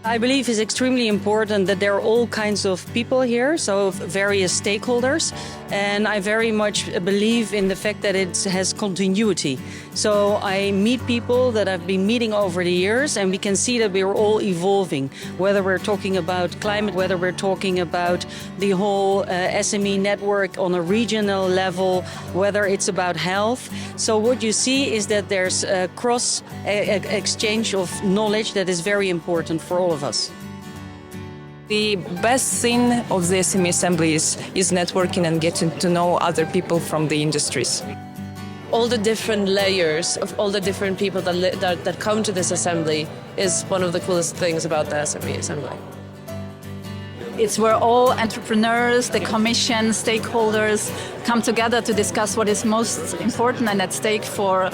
I believe it's extremely important that there are all kinds of people here, so various stakeholders, and I very much believe in the fact that it has continuity. So I meet people that I've been meeting over the years, and we can see that we're all evolving, whether we're talking about climate, whether we're talking about the whole SME network on a regional level, whether it's about health. So what you see is that there's a cross exchange of knowledge that is very important for all of us. The best thing of the SME Assembly is networking and getting to know other people from the industries. All the different layers of all the different people that come to this assembly is one of the coolest things about the SME Assembly. It's where all entrepreneurs, the commission, stakeholders come together to discuss what is most important and at stake for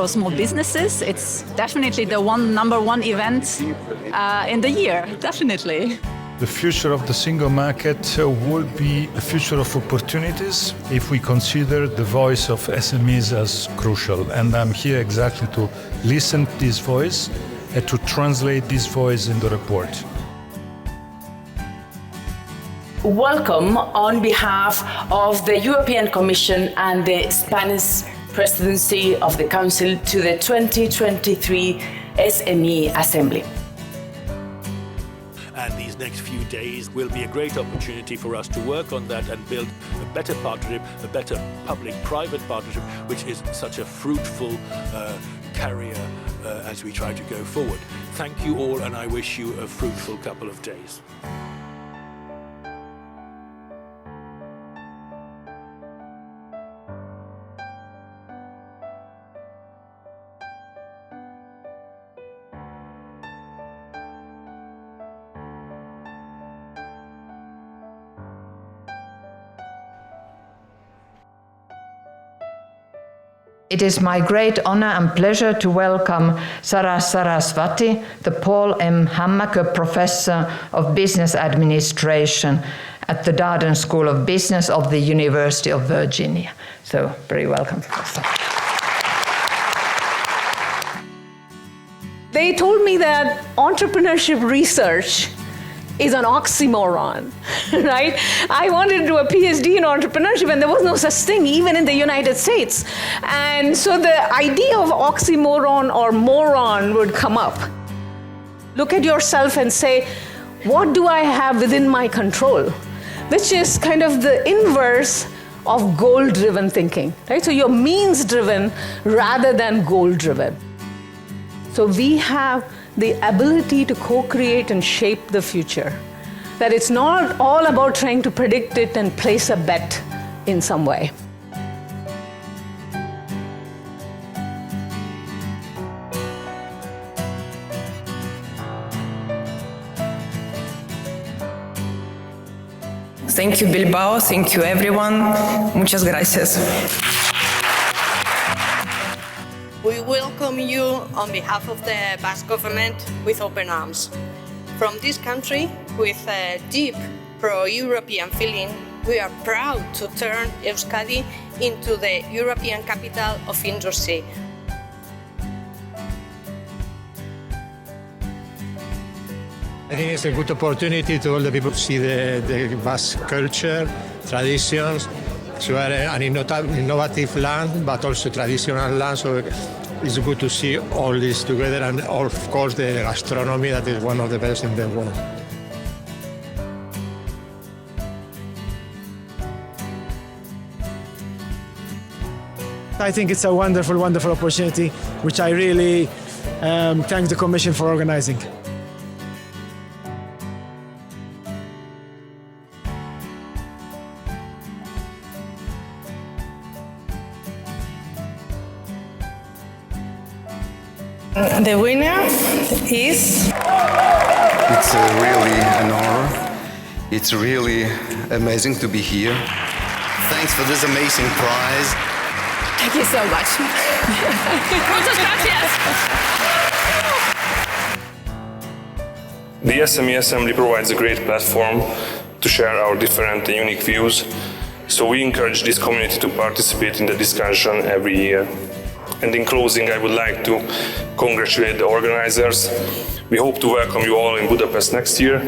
small businesses. It's definitely the number one event in the year, definitely. The future of the single market will be a future of opportunities if we consider the voice of SMEs as crucial. And I'm here exactly to listen to this voice and to translate this voice in the report. Welcome on behalf of the European Commission and the Spanish Presidency of the Council to the 2023 SME Assembly. And these next few days will be a great opportunity for us to work on that and build a better partnership, a better public-private partnership, which is such a fruitful carrier as we try to go forward. Thank you all, and I wish you a fruitful couple of days. It is my great honor and pleasure to welcome Sara Saraswati, the Paul M. Hammaker Professor of Business Administration at the Darden School of Business of the University of Virginia. So, very welcome, Professor. They told me that entrepreneurship research is an oxymoron, right? I wanted to do a PhD in entrepreneurship, and there was no such thing, even in the United States. And so the idea of oxymoron or moron would come up. Look at yourself and say, what do I have within my control? Which is kind of the inverse of goal-driven thinking, right? So you're means-driven rather than goal-driven. So we have the ability to co-create and shape the future. That it's not all about trying to predict it and place a bet in some way. Thank you, Bilbao. Thank you, everyone. Muchas gracias. We welcome you on behalf of the Basque government with open arms. From this country, with a deep pro-European feeling, we are proud to turn Euskadi into the European capital of industry. I think it's a good opportunity to all the people to see the Basque culture, traditions. So we are an innovative land, but also traditional land, so it's good to see all this together, and of course the gastronomy that is one of the best in the world. I think it's a wonderful, wonderful opportunity, which I really thank the Commission for organizing. The winner is... It's really an honor. It's really amazing to be here. Thanks for this amazing prize. Thank you so much. Muchas gracias. The SME Assembly provides a great platform to share our different and unique views, so we encourage this community to participate in the discussion every year. And in closing, I would like to congratulate the organizers. We hope to welcome you all in Budapest next year.